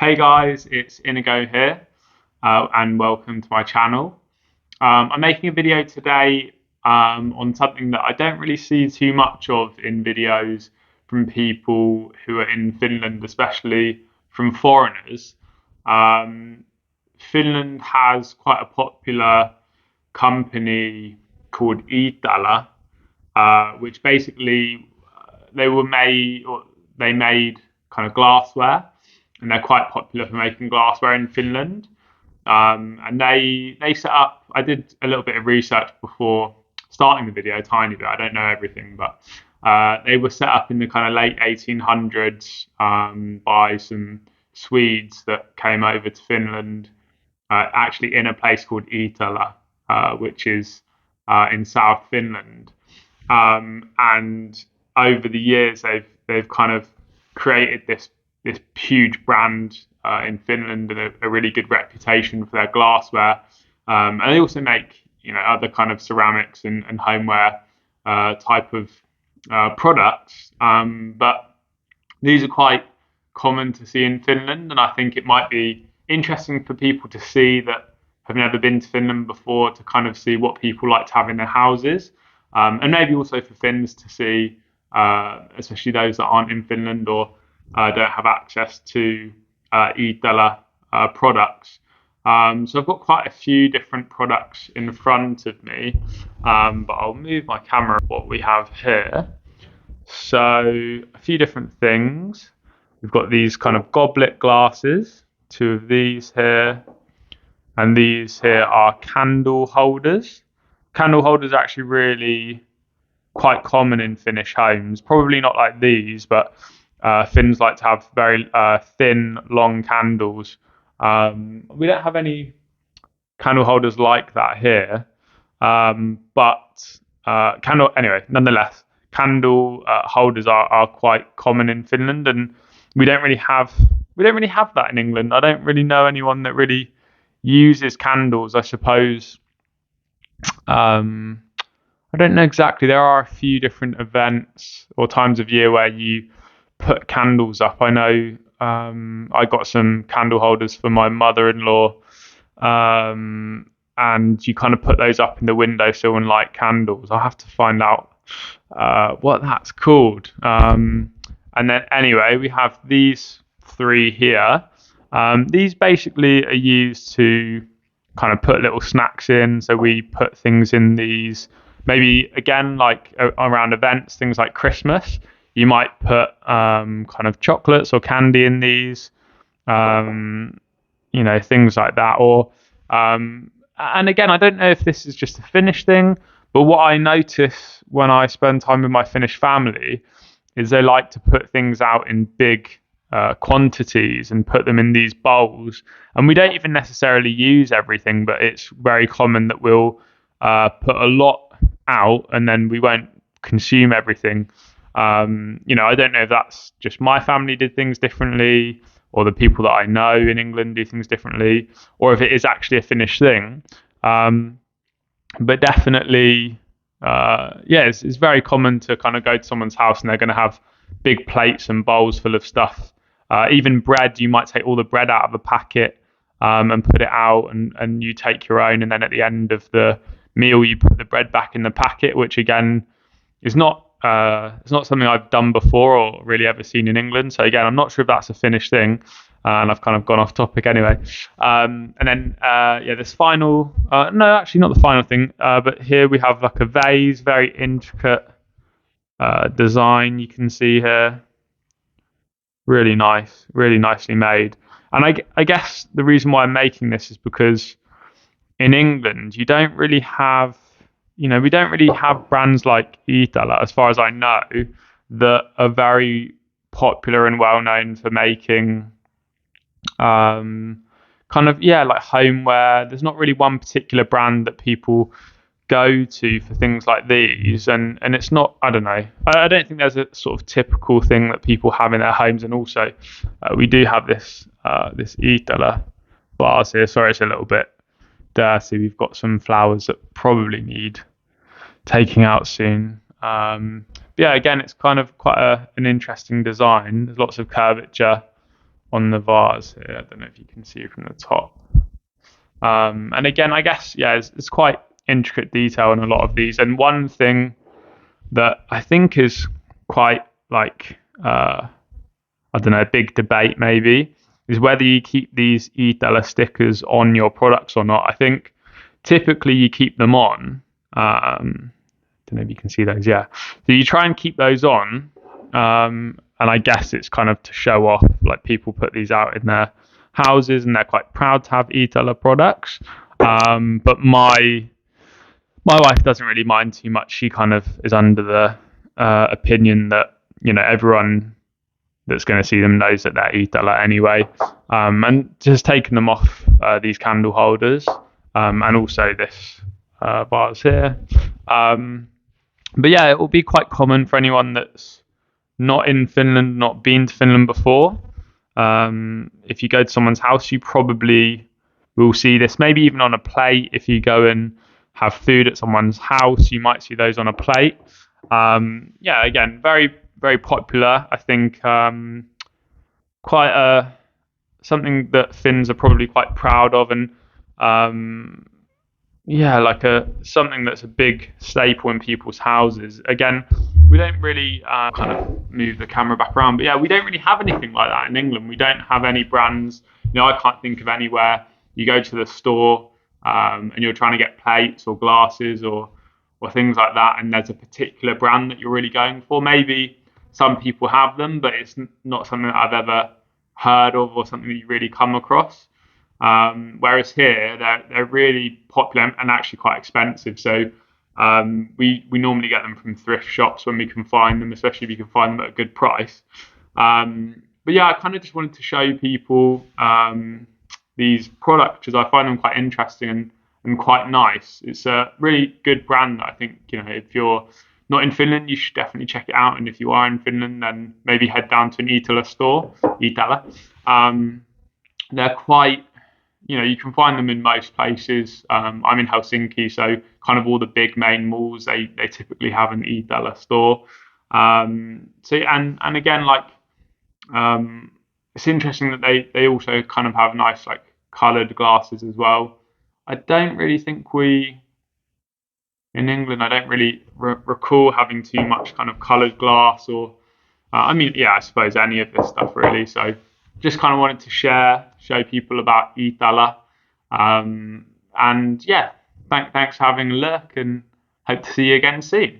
Hey guys, it's Inigo here, and welcome to my channel. I'm making a video today on something that I don't really see too much of in videos from people who are in Finland, especially from foreigners. Um, Finland has quite a popular company called Iittala, which basically they made kind of glassware, and they're quite popular for making glassware in Finland. And they set up. I did a little bit of research before starting the video, a tiny bit. I don't know everything, but they were set up in the kind of late 1800s by some Swedes that came over to Finland, actually in a place called Iittala, which is in South Finland. And over the years, they've kind of created this huge brand in Finland and a really good reputation for their glassware. And they also make other kind of ceramics and homeware type of products. But these are quite common to see in Finland, and I think it might be interesting for people to see that have never been to Finland before, to kind of see what people like to have in their houses, and maybe also for Finns to see, especially those that aren't in Finland or don't have access to Iittala products. So I've got quite a few different products in front of me, but I'll move my camera. What we have here, so a few different things. We've got these kind of goblet glasses, two of these here, and these here are candle holders. Candle holders are actually really quite common in Finnish homes. Probably not like these, but Finns like to have very thin, long candles. We don't have any candle holders like that here, but candle anyway. Nonetheless, candle holders are quite common in Finland, and we don't really have that in England. I don't really know anyone that really uses candles. I suppose. I don't know exactly. There are a few different events or times of year where you put candles up. I know I got some candle holders for my mother-in-law, and you kind of put those up in the windowsill and light candles. I'll have to find out what that's called. And then anyway, we have these three here. These basically are used to kind of put little snacks in. So we put things in these, maybe again, like around events, things like Christmas. You might put kind of chocolates or candy in these, things like that. And again, I don't know if this is just a Finnish thing, but what I notice when I spend time with my Finnish family is they like to put things out in big quantities and put them in these bowls. And we don't even necessarily use everything, but it's very common that we'll put a lot out and then we won't consume everything. I don't know if that's just my family did things differently, or the people that I know in England do things differently, or if it is actually a Finnish thing. But definitely, it's very common to kind of go to someone's house and they're going to have big plates and bowls full of stuff. Even bread, you might take all the bread out of a packet and put it out, and you take your own, and then at the end of the meal, you put the bread back in the packet, which again is not it's not something I've done before or really ever seen in England. So again, I'm not sure if that's a Finnish thing, and I've kind of gone off topic anyway. And then this final, no, actually not the final thing, but here we have like a vase, very intricate design you can see here. Really nice, really nicely made. And I guess the reason why I'm making this is because in England we don't really have brands like Iittala, as far as I know, that are very popular and well known for making like homeware. There's not really one particular brand that people go to for things like these, and it's not, I don't know, I don't think there's a sort of typical thing that people have in their homes. And also we do have this Iittala vase here. Sorry, it's a little bit dirty. We've got some flowers that probably need taking out soon. Again, it's kind of quite an interesting design. There's lots of curvature on the vase here. I don't know if you can see from the top. And again, I guess, yeah, it's quite intricate detail in a lot of these. And one thing that I think is quite like, I don't know, a big debate maybe, is whether you keep these Iittala stickers on your products or not. I think typically you keep them on. Don't know if you can see those. Yeah, so you try and keep those on, and I guess it's kind of to show off. Like people put these out in their houses, and they're quite proud to have Iittala products. But my wife doesn't really mind too much. She kind of is under the opinion that everyone that's going to see them knows that they're Iittala anyway, and just taking them off these candle holders, and also this vase here. But yeah, it will be quite common for anyone that's not in Finland, not been to Finland before. If you go to someone's house, you probably will see this, maybe even on a plate. If you go and have food at someone's house, you might see those on a plate. Yeah, again, very, very popular. I think quite something that Finns are probably quite proud of, and yeah, like something that's a big staple in people's houses. Again, we don't really kind of move the camera back around, but yeah, we don't really have anything like that in England. We don't have any brands. I can't think of anywhere you go to the store and you're trying to get plates or glasses or things like that, and there's a particular brand that you're really going for. Maybe some people have them, but it's not something that I've ever heard of or something that you really come across. Whereas here, they're really popular and actually quite expensive. So we normally get them from thrift shops when we can find them, especially if you can find them at a good price. But yeah, I kind of just wanted to show people these products because I find them quite interesting and quite nice. It's a really good brand that I think, if you're not in Finland, you should definitely check it out. And if you are in Finland, then maybe head down to an Iittala store, Iittala. They're quite, you can find them in most places. I'm in Helsinki, so kind of all the big main malls, they typically have an Iittala store. So and again, like it's interesting that they also kind of have nice like coloured glasses as well. I don't really think in England, I don't really recall having too much kind of coloured glass or, I suppose any of this stuff really. So just kind of wanted to show people about Iittala. And yeah, thanks for having a look and hope to see you again soon.